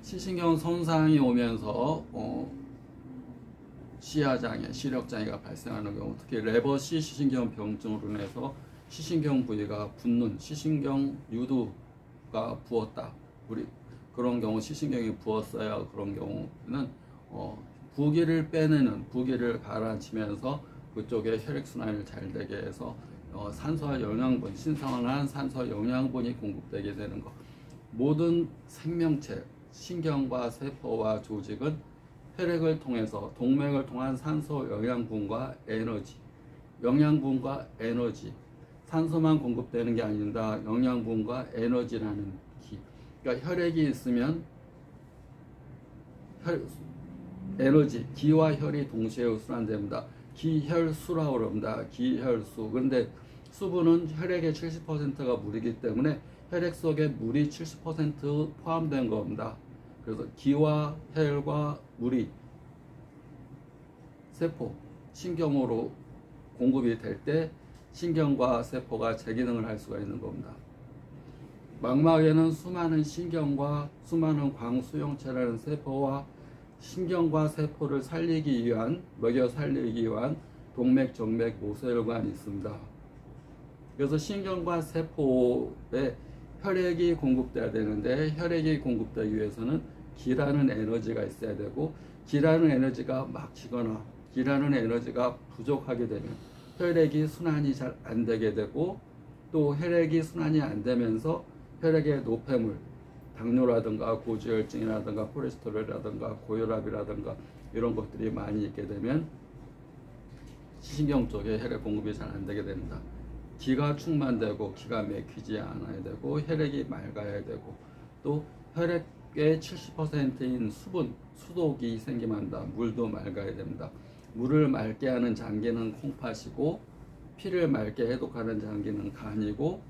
시신경 손상이 오면서 시야장애, 시력장애가 발생하는 경우, 특히 레버시 시신경 병증으로 인해서 시신경 부위가 붓는, 시신경 유두가 부었다, 그런 경우, 시신경이 부었어요. 그런 경우는 부기를 빼내는, 부기를 가라앉히면서 그쪽에 혈액순환을 잘 되게 해서 산소와 영양분, 신선한 산소 영양분이 공급되게 되는 것. 모든 생명체, 신경과 세포와 조직은 혈액을 통해서, 동맥을 통한 산소 영양분과 에너지, 산소만 공급되는 게 아닙니다. 영양분과 에너지라는 기. 그러니까 혈액이 있으면 에너지, 기와 혈이 동시에 순환됩니다. 기혈수라고 합니다. 기혈수. 그런데 수분은 혈액의 70%가 물이기 때문에 혈액 속에 물이 70% 포함된 겁니다. 그래서 기와 혈과 물이 세포, 신경으로 공급이 될 때 신경과 세포가 재기능을 할 수가 있는 겁니다. 망막에는 수많은 신경과 수많은 광수용체라는 세포와 신경과 세포를 살리기 위한, 먹여 살리기 위한 동맥, 정맥, 모세혈관이 있습니다. 그래서 신경과 세포에 혈액이 공급돼야 되는데, 혈액이 공급되기 위해서는 기라는 에너지가 있어야 되고, 기라는 에너지가 막히거나 기라는 에너지가 부족하게 되면 혈액이 순환이 잘 안 되게 되고, 또 혈액이 순환이 안 되면서 혈액의 노폐물, 당뇨라든가 고지혈증이라든가 콜레스테롤이라든가 고혈압이라든가 이런 것들이 많이 있게 되면 시신경 쪽에 혈액 공급이 잘 안 되게 됩니다. 기가 충만되고 기가 막히지 않아야 되고, 혈액이 맑아야 되고, 또 혈액의 70%인 수분, 수독이 생기면 한다. 물도 맑아야 됩니다. 물을 맑게 하는 장기는 콩팥이고, 피를 맑게 해독하는 장기는 간이고,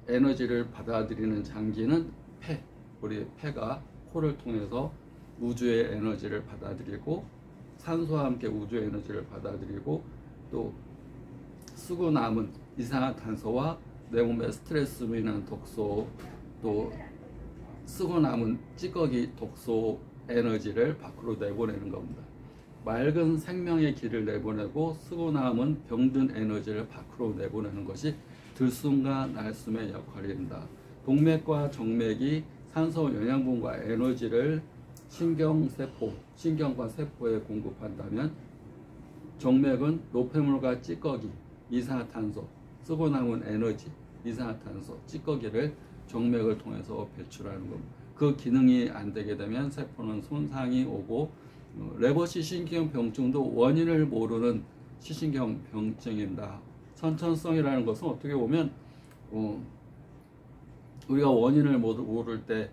에너지를 받아들이는 장기는 폐. 우리 폐가 코를 통해서 우주의 에너지를 받아들이고, 산소와 함께 우주의 에너지를 받아들이고, 또 쓰고 남은 이산화탄소와 내 몸에 스트레스로 인한 독소, 또 쓰고 남은 찌꺼기 독소 에너지를 밖으로 내보내는 겁니다. 맑은 생명의 기를 내보내고 쓰고 남은 병든 에너지를 밖으로 내보내는 것이 들숨과 날숨의 역할입니다. 동맥과 정맥이 산소 영양분과 에너지를 신경과 세포에 공급한다면, 정맥은 노폐물과 찌꺼기, 이산화탄소, 쓰고 남은 에너지, 이산화탄소, 찌꺼기를 정맥을 통해서 배출하는 겁니다. 그 기능이 안 되게 되면 세포는 손상이 오고, 레버시 시신경 병증도 원인을 모르는 시신경 병증입니다. 선천성이라는 것은 어떻게 보면 우리가 원인을 모를 때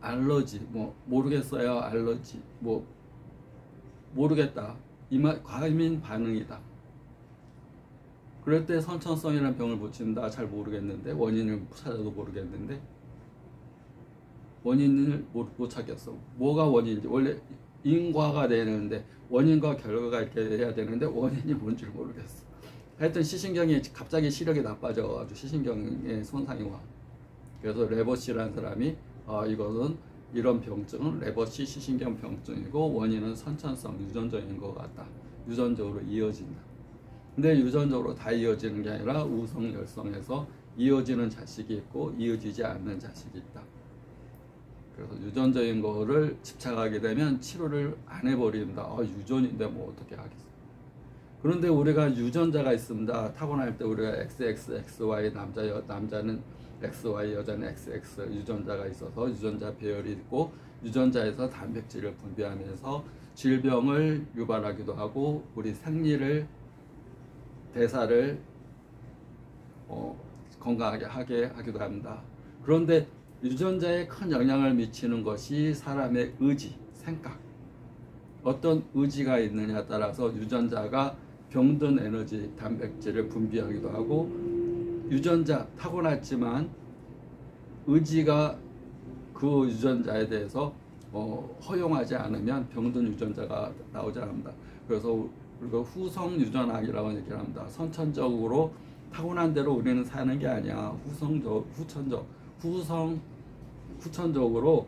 알러지, 모르겠어요, 알러지, 모르겠다, 과민 반응이다, 그럴 때 선천성이라는 병을 붙인다. 잘 모르겠는데, 원인을 찾아도 모르겠는데, 원인을 못 찾겠어. 뭐가 원인인지. 원래 인과가 되는데 원인과 결과가 이렇게 해야 되는데 원인이 뭔지 모르겠어. 하여튼 시신경이 갑자기 시력이 나빠져가지고 시신경의 손상이 와. 그래서 레버시라는 사람이 이것은, 이런 병증은 레버시 시신경 병증이고 원인은 선천성, 유전적인 것 같다. 유전적으로 이어진다. 근데 유전적으로 다 이어지는 게 아니라 우성 열성에서 이어지는 자식이 있고 이어지지 않는 자식이 있다. 그래서 유전적인 거를 집착하게 되면 치료를 안 해버린다. 유전인데 뭐 어떻게 하겠어. 그런데 우리가 유전자가 있습니다. 타고날 때 우리가 XXXY, 남자는 XY, 여자는 XX 유전자가 있어서 유전자 배열이 있고, 유전자에서 단백질을 분비하면서 질병을 유발하기도 하고, 우리 생리를, 대사를 건강하게 하게 하기도 합니다. 그런데 유전자에 큰 영향을 미치는 것이 사람의 의지, 생각. 어떤 의지가 있느냐에 따라서 유전자가 병든 에너지, 단백질을 분비하기도 하고, 유전자 타고났지만 의지가 그 유전자에 대해서 허용하지 않으면 병든 유전자가 나오지 않습니다. 그래서 우리가 후성 유전학이라고 얘기를 합니다. 선천적으로 타고난 대로 우리는 사는 게 아니야. 후천적, 후성 후천적으로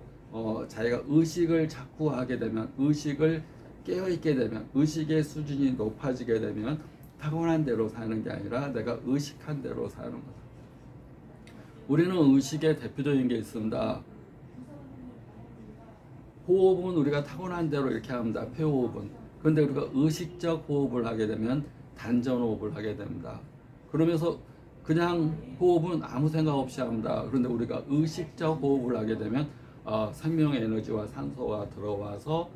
자기가 의식을 자꾸 하게 되면, 의식을 깨어있게 되면, 의식의 수준이 높아지게 되면 타고난 대로 사는 게 아니라 내가 의식한 대로 사는 거다. 우리는 의식의 대표적인 게 있습니다. 호흡은 우리가 타고난 대로 이렇게 합니다. 폐호흡은. 그런데 우리가 의식적 호흡을 하게 되면 단전 호흡을 하게 됩니다. 그러면서 그냥 호흡은 아무 생각 없이 합니다. 그런데 우리가 의식적 호흡을 하게 되면 생명의 에너지와 산소가 들어와서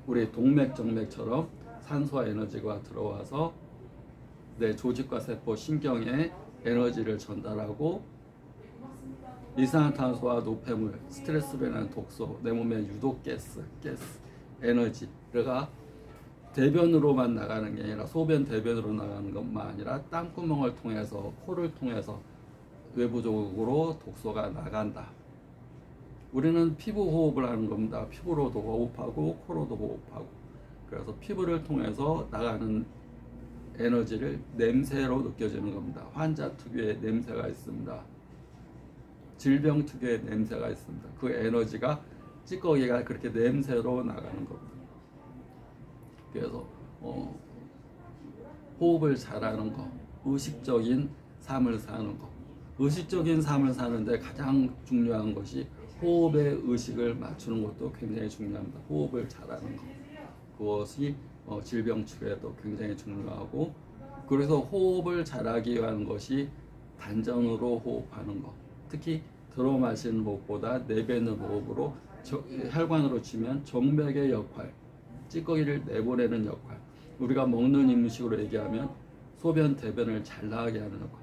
우리 동맥 정맥처럼 산소와 에너지가 들어와서 내 조직과 세포, 신경에 에너지를 전달하고 이산화탄소와 노폐물, 스트레스로 인한 독소, 내 몸의 유독가스, 에너지가 대변으로만 나가는 게 아니라 소변 대변으로 나가는 것만 아니라 땀구멍을 통해서, 코를 통해서 외부적으로 독소가 나간다. 우리는 피부 호흡을 하는 겁니다. 피부로도 호흡하고 코로도 호흡하고. 그래서 피부를 통해서 나가는 에너지를 냄새로 느껴지는 겁니다. 환자 특유의 냄새가 있습니다. 질병 특유의 냄새가 있습니다. 그 에너지가 찌꺼기가 그렇게 냄새로 나가는 겁니다. 그래서 호흡을 잘하는 거, 의식적인 삶을 사는 거. 의식적인 삶을 사는데 가장 중요한 것이 호흡에 의식을 맞추는 것도 굉장히 중요합니다. 호흡을 잘하는 거. 그것이 질병 치료에도 굉장히 중요하고, 그래서 호흡을 잘하기 위한 것이 단전으로 호흡하는 거. 특히 들어 마시는 호흡보다 내뱉는 호흡으로 혈관으로 치면 정맥의 역할, 찌꺼기를 내보내는 역할, 우리가 먹는 음식으로 얘기하면 소변 대변을 잘 나가게 하는 역할.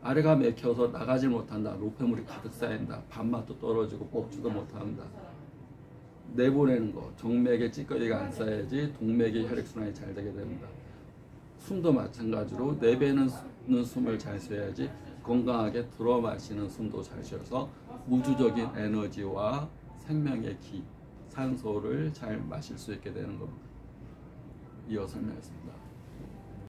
아래가 막혀서 나가지 못한다. 노폐물이 가득 쌓인다. 밥맛도 떨어지고 먹지도 못한다. 내보내는 거, 정맥에 찌꺼기가 안 쌓여야지 동맥의 혈액순환이 잘 되게 됩니다. 숨도 마찬가지로 내뱉는 숨을 잘 쉬어야지 건강하게 들어 마시는 숨도 잘 쉬어서 우주적인 에너지와 생명의 기, 산소를 잘 마실 수 있게 되는 겁니다. 이어 설명했습니다.